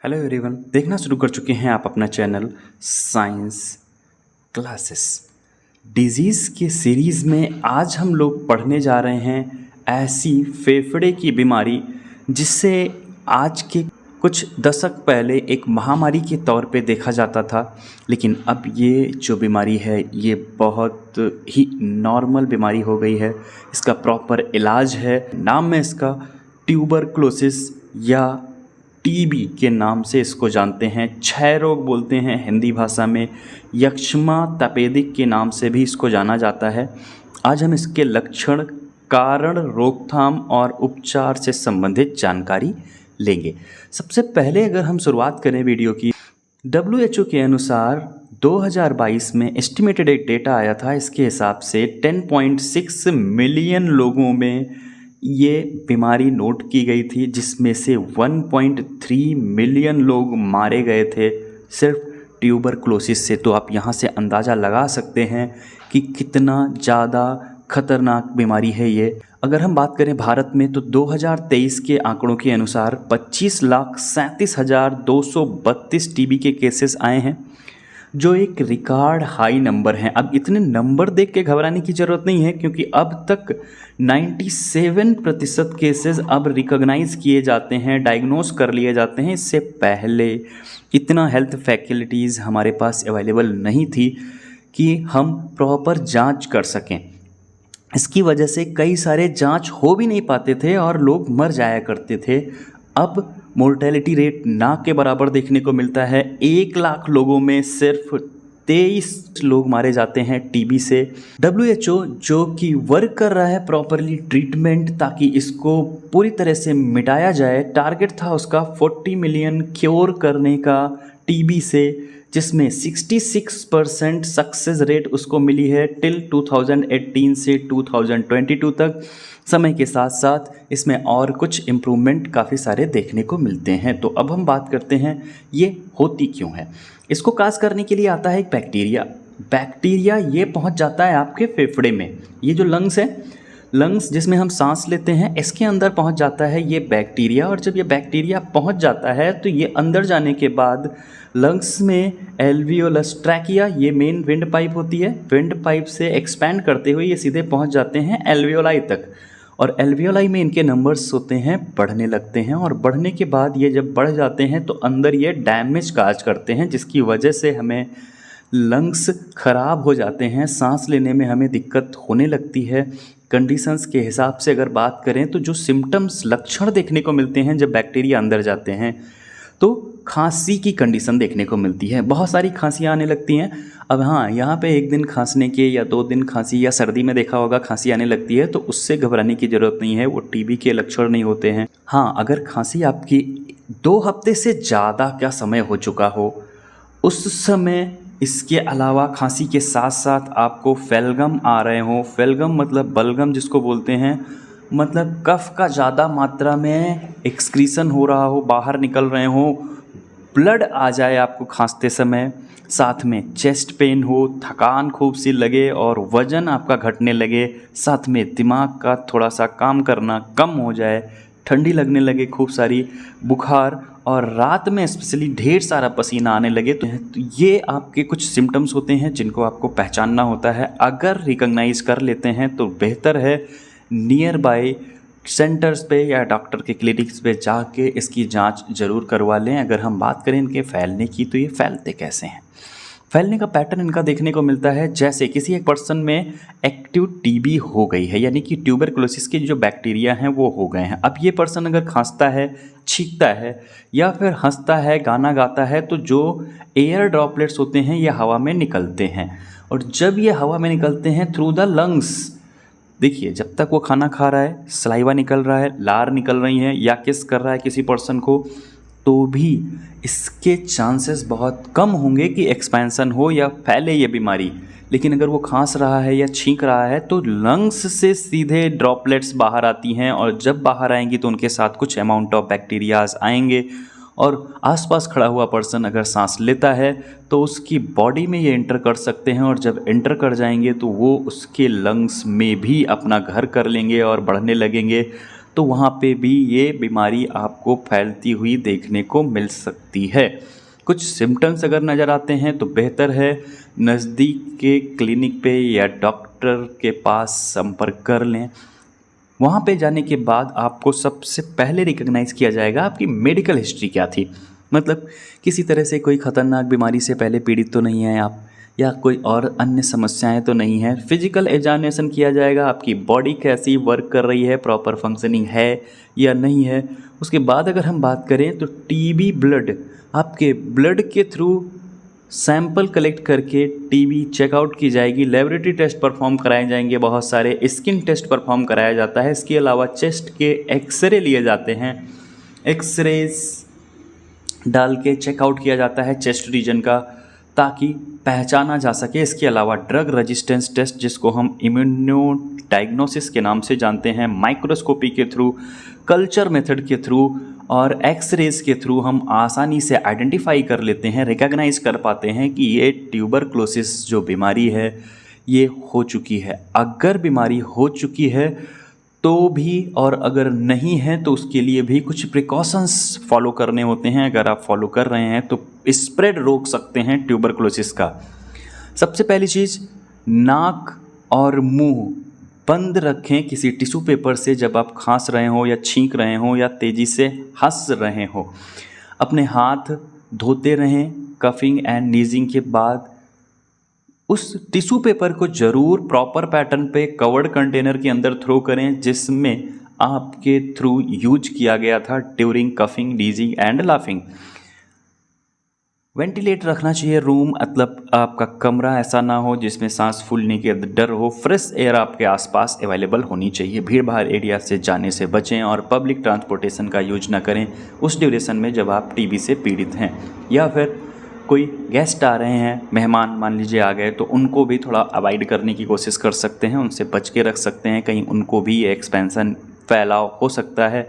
Hello everyone, देखना शुरू कर चुके हैं आप अपना चैनल साइंस क्लासेस। डिजीज़ के सीरीज़ में आज हम लोग पढ़ने जा रहे हैं ऐसी फेफड़े की बीमारी जिससे आज के कुछ दशक पहले एक महामारी के तौर पे देखा जाता था, लेकिन अब ये जो बीमारी है ये बहुत ही नॉर्मल बीमारी हो गई है। इसका प्रॉपर इलाज है, नाम है इसका ट्यूबरक्लोसिस या टीबी के नाम से इसको जानते हैं। क्षय रोग बोलते हैं हिंदी भाषा में। यक्ष्मा तपेदिक के नाम से भी इसको जाना जाता है। आज हम इसके लक्षण, कारण, रोकथाम और उपचार से संबंधित जानकारी लेंगे। सबसे पहले अगर हम शुरुआत करें वीडियो की, WHO के अनुसार 2022 में एस्टिमेटेड एक डेटा आया था। इसके हिसाब से 10.6 मिलियन लोगों में ये बीमारी नोट की गई थी, जिसमें से 1.3 मिलियन लोग मारे गए थे सिर्फ ट्यूबरक्लोसिस से। तो आप यहाँ से अंदाज़ा लगा सकते हैं कि कितना ज़्यादा खतरनाक बीमारी है ये। अगर हम बात करें भारत में तो 2023 के आंकड़ों के अनुसार 25,37,232 टीबी के केसेस आए हैं, जो एक रिकॉर्ड हाई नंबर है। अब इतने नंबर देख के घबराने की ज़रूरत नहीं है, क्योंकि अब तक 97% केसेस अब रिकॉग्नाइज किए जाते हैं, डायग्नोस कर लिए जाते हैं। इससे पहले इतना हेल्थ फैसिलिटीज़ हमारे पास अवेलेबल नहीं थी कि हम प्रॉपर जांच कर सकें। इसकी वजह से कई सारे जांच हो भी नहीं पाते थे और लोग मर जाया करते थे। अब मोर्टेलिटी रेट ना के बराबर देखने को मिलता है। 1 लाख लोगों में सिर्फ 23 लोग मारे जाते हैं टीबी से। WHO जो कि वर्क कर रहा है प्रॉपरली ट्रीटमेंट, ताकि इसको पूरी तरह से मिटाया जाए। टारगेट था उसका 40 मिलियन क्योर करने का टीबी से, जिसमें 66% सक्सेस रेट उसको मिली है टिल 2018 से 2022 तक। समय के साथ साथ इसमें और कुछ इम्प्रूवमेंट काफ़ी सारे देखने को मिलते हैं। तो अब हम बात करते हैं ये होती क्यों है। इसको काज करने के लिए आता है एक बैक्टीरिया ये पहुंच जाता है आपके फेफड़े में। ये जो लंग्स है, लंग्स जिसमें हम सांस लेते हैं, इसके अंदर पहुंच जाता है ये बैक्टीरिया। और जब ये बैक्टीरिया पहुंच जाता है तो ये अंदर जाने के बाद लंग्स में एल्वियोलस ट्रैकिया, ये मेन विंड पाइप होती है, विंड पाइप से एक्सपैंड करते हुए ये सीधे पहुंच जाते हैं एल्वियोलाई तक। और एल्वियोलाई में इनके नंबर्स होते हैं, बढ़ने लगते हैं। और बढ़ने के बाद ये जब बढ़ जाते हैं तो अंदर ये डैमेज काज करते हैं, जिसकी वजह से हमें लंग्स खराब हो जाते हैं, सांस लेने में हमें दिक्कत होने लगती है। कंडीशंस के हिसाब से अगर बात करें तो जो सिम्टम्स, लक्षण देखने को मिलते हैं जब बैक्टीरिया अंदर जाते हैं, तो खांसी की कंडीशन देखने को मिलती है। बहुत सारी खांसियाँ आने लगती हैं। अब हाँ, यहाँ पे एक दिन खांसने के या 2 दिन खांसी, या सर्दी में देखा होगा खांसी आने लगती है, तो उससे घबराने की ज़रूरत नहीं है, वो टीबी के लक्षण नहीं होते हैं। हाँ, अगर खांसी आपकी 2 हफ्ते से ज़्यादा का समय हो चुका हो, उस समय इसके अलावा खांसी के साथ साथ आपको फेलगम आ रहे हों, फेलगम मतलब बलगम जिसको बोलते हैं, मतलब कफ का ज़्यादा मात्रा में एक्सक्रीशन हो रहा हो, बाहर निकल रहे हों, ब्लड आ जाए आपको खांसते समय, साथ में चेस्ट पेन हो, थकान खूब सी लगे और वज़न आपका घटने लगे, साथ में दिमाग का थोड़ा सा काम करना कम हो जाए, ठंडी लगने लगे खूब सारी, बुखार, और रात में स्पेशली ढेर सारा पसीना आने लगे, तो ये आपके कुछ सिम्टम्स होते हैं जिनको आपको पहचानना होता है। अगर रिकॉग्नाइज कर लेते हैं तो बेहतर है नियर बाय सेंटर्स पे या डॉक्टर के क्लिनिक्स पे जाके इसकी जांच ज़रूर करवा लें। अगर हम बात करें इनके फैलने की, तो ये फैलते कैसे हैं। फैलने का पैटर्न इनका देखने को मिलता है जैसे किसी एक पर्सन में एक्टिव टीबी हो गई है, यानी कि ट्यूबरक्लोसिस के जो बैक्टीरिया हैं वो हो गए हैं। अब ये पर्सन अगर खांसता है, छींकता है या फिर हंसता है, गाना गाता है, तो जो एयर ड्रॉपलेट्स होते हैं ये हवा में निकलते हैं। और जब ये हवा में निकलते हैं थ्रू द लंग्स, देखिए जब तक वो खाना खा रहा है, सलाइवा निकल रहा है, लार निकल रही है या किस कर रहा है किसी पर्सन को, तो भी इसके चांसेस बहुत कम होंगे कि एक्सपेंशन हो या फैले ये बीमारी। लेकिन अगर वो खांस रहा है या छींक रहा है तो लंग्स से सीधे ड्रॉपलेट्स बाहर आती हैं, और जब बाहर आएंगी तो उनके साथ कुछ अमाउंट ऑफ बैक्टीरियाज आएंगे। और आसपास खड़ा हुआ पर्सन अगर सांस लेता है तो उसकी बॉडी में ये एंटर कर सकते हैं, और जब एंटर कर जाएंगे तो वो उसके लंग्स में भी अपना घर कर लेंगे और बढ़ने लगेंगे। तो वहाँ पे भी ये बीमारी आपको फैलती हुई देखने को मिल सकती है। कुछ सिम्टम्स अगर नज़र आते हैं तो बेहतर है नज़दीक के क्लिनिक पे या डॉक्टर के पास संपर्क कर लें। वहाँ पे जाने के बाद आपको सबसे पहले रिकॉग्नाइज़ किया जाएगा आपकी मेडिकल हिस्ट्री क्या थी। मतलब किसी तरह से कोई ख़तरनाक बीमारी से पहले पीड़ित तो नहीं हैं आप, या कोई और अन्य समस्याएं तो नहीं हैं। फिजिकल एग्जामिनेशन किया जाएगा, आपकी बॉडी कैसी वर्क कर रही है, प्रॉपर फंक्शनिंग है या नहीं है। उसके बाद अगर हम बात करें तो टीबी ब्लड, आपके ब्लड के थ्रू सैंपल कलेक्ट करके टीबी चेकआउट की जाएगी। लेबोरेटरी टेस्ट परफॉर्म कराए जाएंगे, बहुत सारे स्किन टेस्ट परफॉर्म कराया जाता है। इसके अलावा चेस्ट के एक्सरे लिए जाते हैं, एक्सरेज डाल के चेकआउट किया जाता है चेस्ट रीजन का, ताकि पहचाना जा सके। इसके अलावा ड्रग रेजिस्टेंस टेस्ट, जिसको हम इम्यूनो डायग्नोसिस के नाम से जानते हैं, माइक्रोस्कोपी के थ्रू, कल्चर मेथड के थ्रू और एक्सरेज के थ्रू हम आसानी से आइडेंटिफाई कर लेते हैं, रिकॉग्नाइज कर पाते हैं कि ये ट्यूबरक्लोसिस जो बीमारी है ये हो चुकी है। अगर बीमारी हो चुकी है तो भी, और अगर नहीं है तो उसके लिए भी कुछ प्रिकॉशंस फॉलो करने होते हैं। अगर आप फॉलो कर रहे हैं तो स्प्रेड रोक सकते हैं ट्यूबरक्लोसिस का। सबसे पहली चीज़, नाक और मुंह बंद रखें किसी टिश्यू पेपर से जब आप खांस रहे हो या छींक रहे हो या तेज़ी से हंस रहे हो। अपने हाथ धोते रहें कफिंग एंड नीजिंग के बाद। उस टिश्यू पेपर को ज़रूर प्रॉपर पैटर्न पे कवर्ड कंटेनर के अंदर थ्रो करें जिसमें आपके थ्रू यूज किया गया था during coughing, sneezing and laughing. Ventilate रखना चाहिए रूम, मतलब आपका कमरा ऐसा ना हो जिसमें सांस फूलने के डर हो। फ्रेश एयर आपके आसपास अवेलेबल होनी चाहिए। भीड़ भाड़ एरिया से जाने से बचें और पब्लिक ट्रांसपोर्टेशन का यूज ना करें उस ड्यूरेशन में जब आप टीबी से पीड़ित हैं। या फिर कोई गेस्ट आ रहे हैं, मेहमान मान लीजिए आ गए, तो उनको भी थोड़ा अवॉइड करने की कोशिश कर सकते हैं, उनसे बच के रख सकते हैं, कहीं उनको भी एक्सपेंशन फैलाव हो सकता है।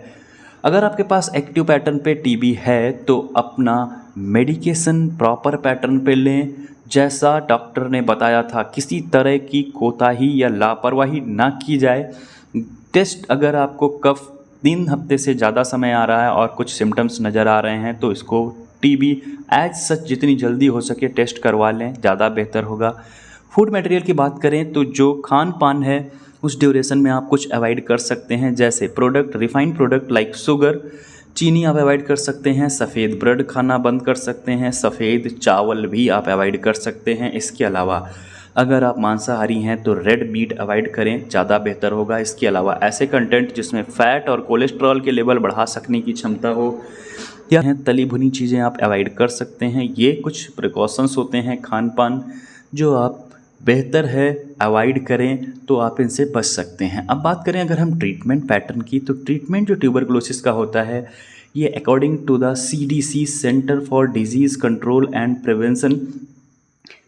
अगर आपके पास एक्टिव पैटर्न पे टीबी है तो अपना मेडिकेशन प्रॉपर पैटर्न पे लें जैसा डॉक्टर ने बताया था। किसी तरह की कोताही या लापरवाही ना की जाए। टेस्ट, अगर आपको कफ 3 हफ्ते से ज़्यादा समय आ रहा है और कुछ सिम्टम्स नज़र आ रहे हैं तो इसको टीबी एज सच जितनी जल्दी हो सके टेस्ट करवा लें, ज़्यादा बेहतर होगा। फूड मटेरियल की बात करें तो जो खान पान है उस ड्यूरेशन में आप कुछ अवॉइड कर सकते हैं, जैसे product, refined product like sugar, चीनी आप अवॉइड कर सकते हैं। सफ़ेद ब्रेड खाना बंद कर सकते हैं, सफ़ेद चावल भी आप अवॉइड कर सकते हैं। इसके अलावा अगर आप मांसाहारी हैं तो रेड मीट अवॉइड करें, ज़्यादा बेहतर होगा। इसके अलावा ऐसे कंटेंट जिसमें फ़ैट और कोलेस्ट्रॉल के लेवल बढ़ा सकने की क्षमता हो या तली भुनी चीज़ें आप अवॉइड कर सकते हैं। ये कुछ प्रिकॉशंस होते हैं खान पान जो आप बेहतर है अवॉइड करें तो आप इनसे बच सकते हैं। अब बात करें अगर हम ट्रीटमेंट पैटर्न की, तो ट्रीटमेंट जो ट्यूबरक्लोसिस का होता है ये according to the CDC, center for disease control and prevention,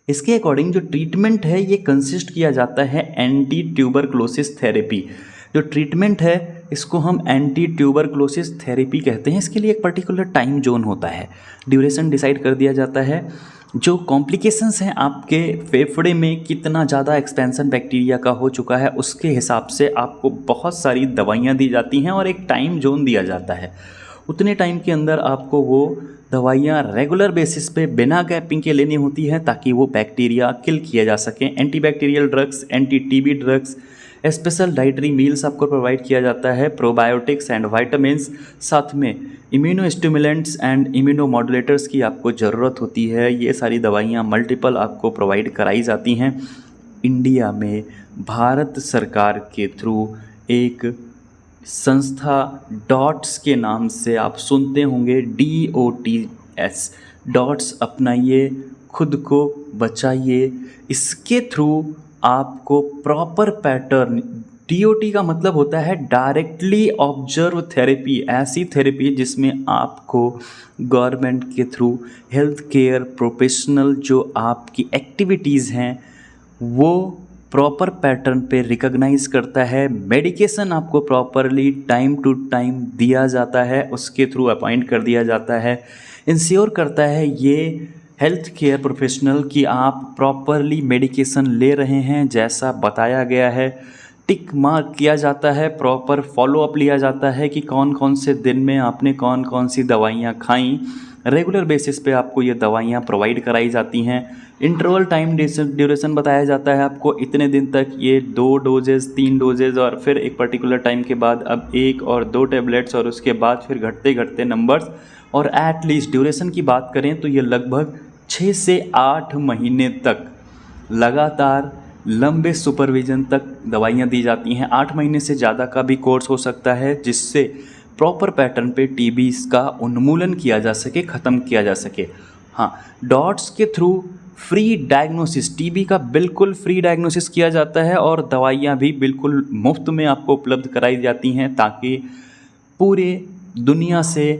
इसके अकॉर्डिंग जो ट्रीटमेंट है ये कंसिस्ट किया जाता है एंटी ट्यूबरक्लोसिस थेरेपी। जो ट्रीटमेंट है इसको हम एंटी ट्यूबरक्लोसिस थेरेपी कहते हैं। इसके लिए एक पर्टिकुलर टाइम जोन होता है, ड्यूरेशन डिसाइड कर दिया जाता है। जो कॉम्प्लिकेशंस हैं आपके फेफड़े में कितना ज़्यादा एक्सपेंशन बैक्टीरिया का हो चुका है उसके हिसाब से आपको बहुत सारी दवाइयाँ दी जाती हैं और एक टाइम जोन दिया जाता है। उतने टाइम के अंदर आपको वो दवाइयाँ रेगुलर बेसिस पे बिना गैपिंग के लेनी होती हैं ताकि वो बैक्टीरिया किल किया जा सकें। Antibacterial drugs, anti TB drugs, special dietary meals आपको प्रोवाइड किया जाता है, प्रोबायोटिक्स एंड वाइटामिन्स, साथ में immuno stimulants and immuno modulators की आपको ज़रूरत होती है। ये सारी दवाइयाँ मल्टीपल आपको प्रोवाइड कराई जाती हैं। इंडिया में भारत सरकार के थ्रू एक संस्था डॉट्स के नाम से आप सुनते होंगे, DOTS, डॉट्स अपनाइए, खुद को बचाइए। इसके थ्रू आपको प्रॉपर पैटर्न, DOT का मतलब होता है डायरेक्टली ऑब्जर्व थेरेपी, ऐसी थेरेपी जिसमें आपको गवर्नमेंट के थ्रू हेल्थ केयर प्रोफेशनल जो आपकी एक्टिविटीज़ हैं वो प्रॉपर पैटर्न पे रिकॉग्नाइज करता है। मेडिकेशन आपको प्रॉपरली टाइम टू टाइम दिया जाता है, उसके थ्रू अपॉइंट कर दिया जाता है। इंश्योर करता है ये हेल्थ केयर प्रोफेशनल कि आप प्रॉपरली मेडिकेशन ले रहे हैं जैसा बताया गया है। टिक मार्क किया जाता है, प्रॉपर फॉलोअप लिया जाता है कि कौन कौन से दिन में आपने कौन कौन सी दवाइयाँ खाई। रेगुलर बेसिस पे आपको ये दवाइयाँ प्रोवाइड कराई जाती हैं। इंटरवल टाइम ड्यूरेशन बताया जाता है आपको, इतने दिन तक ये 2 डोजेज़ 3 डोजेज़ और फिर एक पर्टिकुलर टाइम के बाद अब 1 और 2 टैबलेट्स और उसके बाद फिर घटते घटते नंबर्स। और एट लीस्ट ड्यूरेशन की बात करें तो ये लगभग 6 से 8 महीने तक लगातार लंबे सुपरविज़न तक दवाइयाँ दी जाती हैं। 8 महीने से ज़्यादा का भी कोर्स हो सकता है, जिससे प्रॉपर पैटर्न पे टीबी का उन्मूलन किया जा सके, ख़त्म किया जा सके। हाँ, डॉट्स के थ्रू फ्री डायग्नोसिस, टीबी का बिल्कुल फ्री डायग्नोसिस किया जाता है और दवाइयाँ भी बिल्कुल मुफ्त में आपको उपलब्ध कराई जाती हैं, ताकि पूरे दुनिया से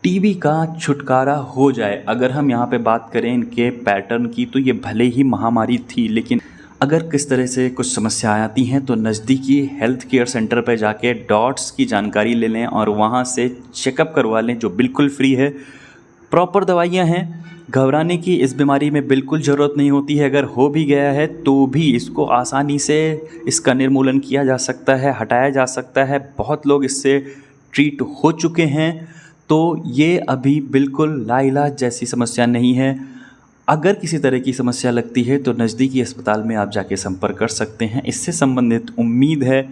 टीबी का छुटकारा हो जाए। अगर हम यहाँ पे बात करें इनके पैटर्न की, तो ये भले ही महामारी थी, लेकिन अगर किस तरह से कुछ समस्याएं आती हैं तो नज़दीकी हेल्थ केयर सेंटर पर जाके डॉट्स की जानकारी ले लें और वहाँ से चेकअप करवा लें, जो बिल्कुल फ्री है। प्रॉपर दवाइयाँ हैं, घबराने की इस बीमारी में बिल्कुल ज़रूरत नहीं होती है। अगर हो भी गया है तो भी इसको आसानी से इसका निर्मूलन किया जा सकता है, हटाया जा सकता है। बहुत लोग इससे ट्रीट हो चुके हैं, तो ये अभी बिल्कुल लाइलाज जैसी समस्या नहीं है। अगर किसी तरह की समस्या लगती है तो नज़दीकी अस्पताल में आप जाके संपर्क कर सकते हैं। इससे संबंधित उम्मीद है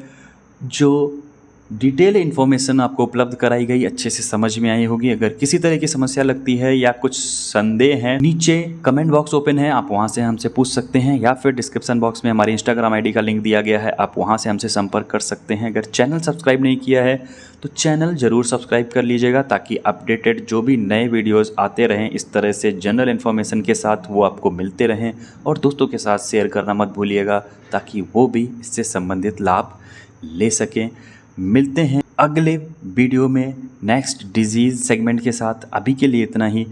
जो डिटेल इन्फॉर्मेशन आपको उपलब्ध कराई गई अच्छे से समझ में आई होगी। अगर किसी तरह की समस्या लगती है या कुछ संदेह है, नीचे कमेंट बॉक्स ओपन है, आप वहां से हमसे पूछ सकते हैं, या फिर डिस्क्रिप्शन बॉक्स में हमारी इंस्टाग्राम आईडी का लिंक दिया गया है, आप वहां से हमसे संपर्क कर सकते हैं। अगर चैनल सब्सक्राइब नहीं किया है तो चैनल ज़रूर सब्सक्राइब कर लीजिएगा, ताकि अपडेटेड जो भी नए वीडियोज़ आते रहें इस तरह से जनरल इन्फॉर्मेशन के साथ, वो आपको मिलते रहें। और दोस्तों के साथ शेयर करना मत भूलिएगा, ताकि वो भी इससे संबंधित लाभ ले सकें। मिलते हैं अगले वीडियो में नेक्स्ट डिजीज़ सेगमेंट के साथ। अभी के लिए इतना ही।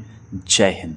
जय हिंद।